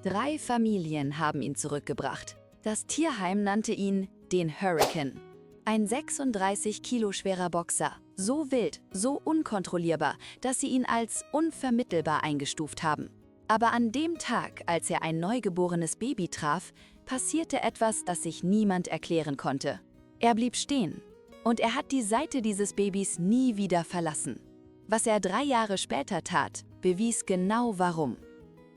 3 Familien haben ihn zurückgebracht. Das Tierheim nannte ihn den Hurricane. Ein 36 Kilo schwerer Boxer, so wild, so unkontrollierbar, dass sie ihn als unvermittelbar eingestuft haben. Aber an dem Tag, als er ein neugeborenes Baby traf, passierte etwas, das sich niemand erklären konnte. Er blieb stehen und er hat die Seite dieses Babys nie wieder verlassen. Was er 3 Jahre später tat, bewies genau warum.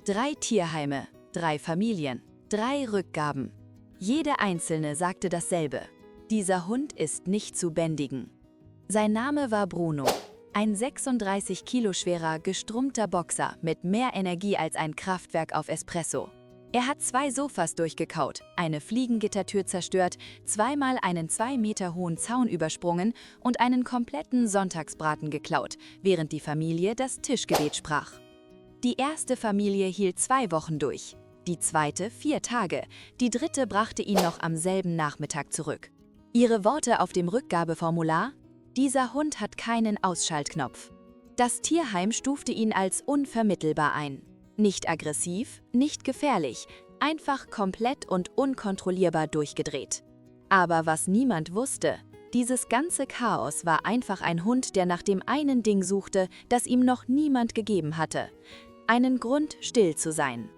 3 Tierheime, 3 Familien, 3 Rückgaben. Jede einzelne sagte dasselbe: Dieser Hund ist nicht zu bändigen. Sein Name war Bruno, ein 36 Kilo schwerer, gestrummter Boxer mit mehr Energie als ein Kraftwerk auf Espresso. Er hat 2 Sofas durchgekaut, eine Fliegengittertür zerstört, zweimal einen 2 Meter hohen Zaun übersprungen und einen kompletten Sonntagsbraten geklaut, während die Familie das Tischgebet sprach. Die erste Familie hielt 2 Wochen durch, die zweite 4 Tage, die dritte brachte ihn noch am selben Nachmittag zurück. Ihre Worte auf dem Rückgabeformular: Dieser Hund hat keinen Ausschaltknopf. Das Tierheim stufte ihn als unvermittelbar ein. Nicht aggressiv, nicht gefährlich, einfach komplett und unkontrollierbar durchgedreht. Aber was niemand wusste: Dieses ganze Chaos war einfach ein Hund, der nach dem einen Ding suchte, das ihm noch niemand gegeben hatte: einen Grund, still zu sein.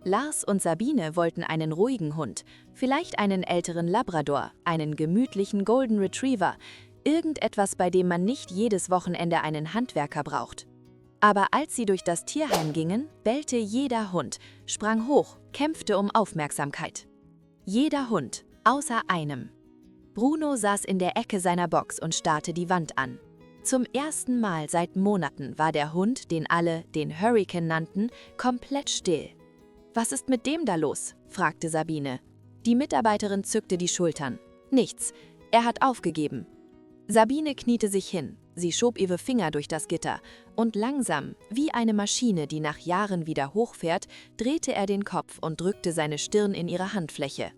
Lars und Sabine wollten einen ruhigen Hund, vielleicht einen älteren Labrador, einen gemütlichen Golden Retriever, irgendetwas, bei dem man nicht jedes Wochenende einen Handwerker braucht. Aber als sie durch das Tierheim gingen, bellte jeder Hund, sprang hoch, kämpfte um Aufmerksamkeit. Jeder Hund, außer einem. Bruno saß in der Ecke seiner Box und starrte die Wand an. Zum ersten Mal seit Monaten war der Hund, den alle den Hurricane nannten, komplett still. »Was ist mit dem da los?« fragte Sabine. Die Mitarbeiterin zückte die Schultern. »Nichts, er hat aufgegeben.« Sabine kniete sich hin, sie schob ihre Finger durch das Gitter und langsam, wie eine Maschine, die nach Jahren wieder hochfährt, drehte er den Kopf und drückte seine Stirn in ihre Handfläche.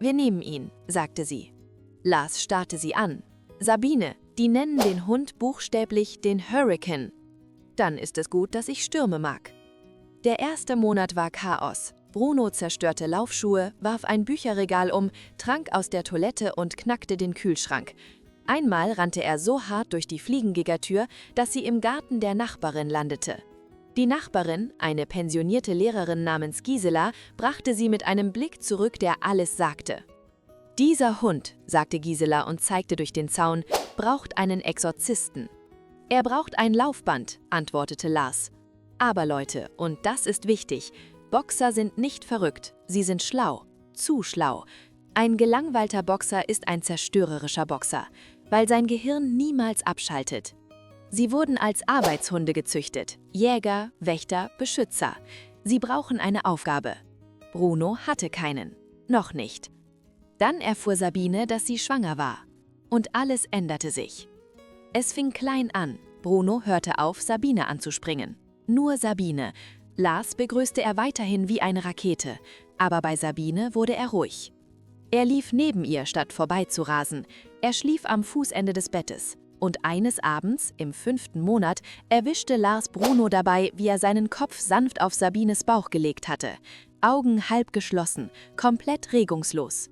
»Wir nehmen ihn«, sagte sie. Lars starrte sie an. »Sabine, die nennen den Hund buchstäblich den Hurricane. Dann ist es gut, dass ich Stürme mag.« Der erste Monat war Chaos. Bruno zerstörte Laufschuhe, warf ein Bücherregal um, trank aus der Toilette und knackte den Kühlschrank. Einmal rannte er so hart durch die Fliegengittertür, dass sie im Garten der Nachbarin landete. Die Nachbarin, eine pensionierte Lehrerin namens Gisela, brachte sie mit einem Blick zurück, der alles sagte. »Dieser Hund«, sagte Gisela und zeigte durch den Zaun, »braucht einen Exorzisten.« »Er braucht ein Laufband«, antwortete Lars. Aber Leute, und das ist wichtig, Boxer sind nicht verrückt, sie sind schlau, zu schlau. Ein gelangweilter Boxer ist ein zerstörerischer Boxer, weil sein Gehirn niemals abschaltet. Sie wurden als Arbeitshunde gezüchtet, Jäger, Wächter, Beschützer. Sie brauchen eine Aufgabe. Bruno hatte keinen, noch nicht. Dann erfuhr Sabine, dass sie schwanger war. Und alles änderte sich. Es fing klein an, Bruno hörte auf, Sabine anzuspringen. Nur Sabine. Lars begrüßte er weiterhin wie eine Rakete, aber bei Sabine wurde er ruhig. Er lief neben ihr, statt vorbeizurasen. Er schlief am Fußende des Bettes. Und eines Abends, im 5. Monat, erwischte Lars Bruno dabei, wie er seinen Kopf sanft auf Sabines Bauch gelegt hatte. Augen halb geschlossen, komplett regungslos.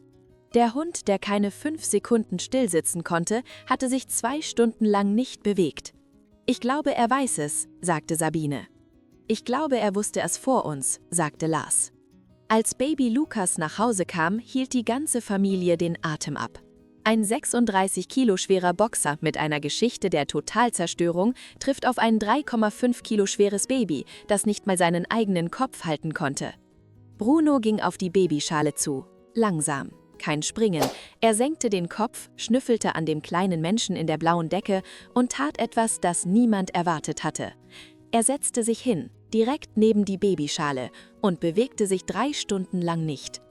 Der Hund, der keine 5 Sekunden stillsitzen konnte, hatte sich 2 Stunden lang nicht bewegt. »Ich glaube, er weiß es«, sagte Sabine. »Ich glaube, er wusste es vor uns«, sagte Lars. Als Baby Lukas nach Hause kam, hielt die ganze Familie den Atem ab. Ein 36 Kilo schwerer Boxer mit einer Geschichte der Totalzerstörung trifft auf ein 3,5 Kilo schweres Baby, das nicht mal seinen eigenen Kopf halten konnte. Bruno ging auf die Babyschale zu, langsam. Kein Springen. Er senkte den Kopf, schnüffelte an dem kleinen Menschen in der blauen Decke und tat etwas, das niemand erwartet hatte. Er setzte sich hin, direkt neben die Babyschale, und bewegte sich 3 Stunden lang nicht.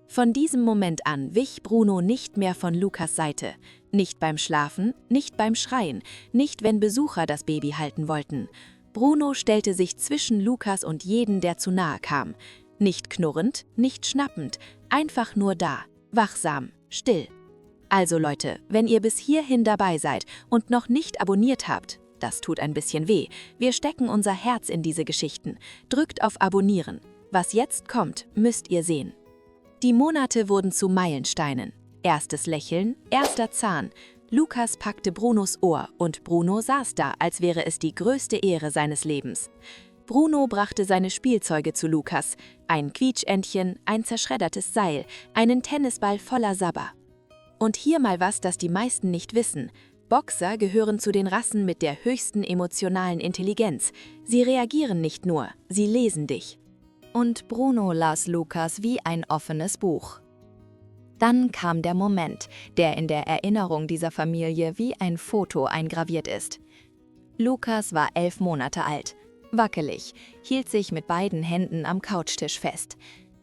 Von diesem Moment an wich Bruno nicht mehr von Lukas Seite. Nicht beim Schlafen, nicht beim Schreien, nicht wenn Besucher das Baby halten wollten. Bruno stellte sich zwischen Lukas und jeden, der zu nahe kam. Nicht knurrend, nicht schnappend, einfach nur da, wachsam, still. Also Leute, wenn ihr bis hierhin dabei seid und noch nicht abonniert habt, das tut ein bisschen weh, wir stecken unser Herz in diese Geschichten, drückt auf Abonnieren. Was jetzt kommt, müsst ihr sehen. Die Monate wurden zu Meilensteinen. Erstes Lächeln, erster Zahn. Lukas packte Brunos Ohr und Bruno saß da, als wäre es die größte Ehre seines Lebens. Bruno brachte seine Spielzeuge zu Lukas. Ein Quietschentchen, ein zerschreddertes Seil, einen Tennisball voller Sabber. Und hier mal was, das die meisten nicht wissen. Boxer gehören zu den Rassen mit der höchsten emotionalen Intelligenz. Sie reagieren nicht nur, sie lesen dich. Und Bruno las Lukas wie ein offenes Buch. Dann kam der Moment, der in der Erinnerung dieser Familie wie ein Foto eingraviert ist. Lukas war 11 Monate alt, wackelig, hielt sich mit beiden Händen am Couchtisch fest.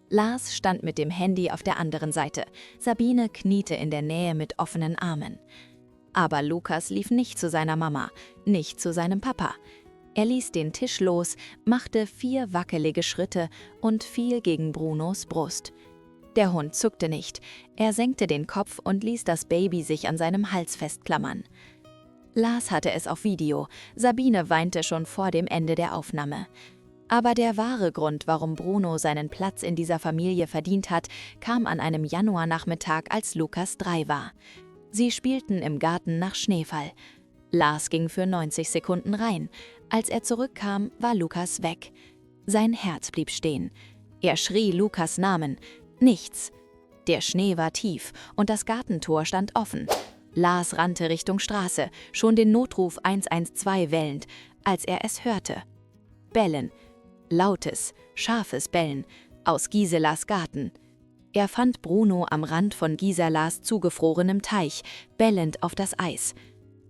Lars stand mit dem Handy auf der anderen Seite. Sabine kniete in der Nähe mit offenen Armen. Aber Lukas lief nicht zu seiner Mama, nicht zu seinem Papa. Er ließ den Tisch los, machte 4 wackelige Schritte und fiel gegen Brunos Brust. Der Hund zuckte nicht. Er senkte den Kopf und ließ das Baby sich an seinem Hals festklammern. Lars hatte es auf Video. Sabine weinte schon vor dem Ende der Aufnahme. Aber der wahre Grund, warum Bruno seinen Platz in dieser Familie verdient hat, kam an einem Januarnachmittag, als Lukas 3 war. Sie spielten im Garten nach Schneefall. Lars ging für 90 Sekunden rein. Als er zurückkam, war Lukas weg. Sein Herz blieb stehen. Er schrie Lukas Namen. Nichts. Der Schnee war tief und das Gartentor stand offen. Lars rannte Richtung Straße, schon den Notruf 112 wählend, als er es hörte. Bellen. Lautes, scharfes Bellen aus Giselas Garten. Er fand Bruno am Rand von Giselas zugefrorenem Teich, bellend auf das Eis.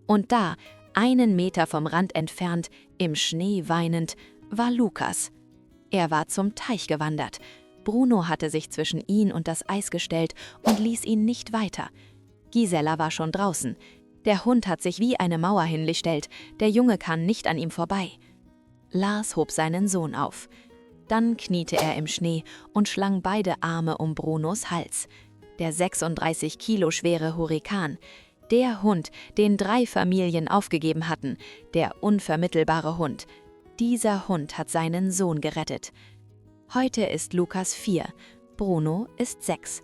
Und da, 1 Meter vom Rand entfernt, im Schnee weinend, war Lukas. Er war zum Teich gewandert. Bruno hatte sich zwischen ihn und das Eis gestellt und ließ ihn nicht weiter. Gisela war schon draußen. Der Hund hat sich wie eine Mauer hingestellt. Der Junge kann nicht an ihm vorbei. Lars hob seinen Sohn auf. Dann kniete er im Schnee und schlang beide Arme um Brunos Hals. Der 36 Kilo schwere Hurrikan. Der Hund, den 3 Familien aufgegeben hatten. Der unvermittelbare Hund. Dieser Hund hat seinen Sohn gerettet. Heute ist Lukas 4. Bruno ist 6.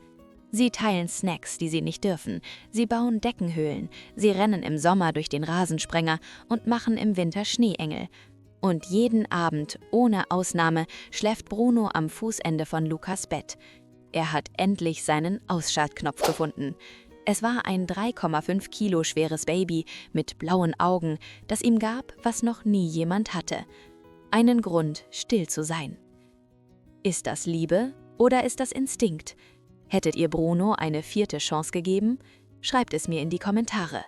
Sie teilen Snacks, die sie nicht dürfen. Sie bauen Deckenhöhlen. Sie rennen im Sommer durch den Rasensprenger und machen im Winter Schneeengel. Und jeden Abend, ohne Ausnahme, schläft Bruno am Fußende von Lukas Bett. Er hat endlich seinen Ausschaltknopf gefunden. Es war ein 3,5 Kilo schweres Baby mit blauen Augen, das ihm gab, was noch nie jemand hatte. Einen Grund, still zu sein. Ist das Liebe oder ist das Instinkt? Hättet ihr Bruno eine 4. Chance gegeben? Schreibt es mir in die Kommentare.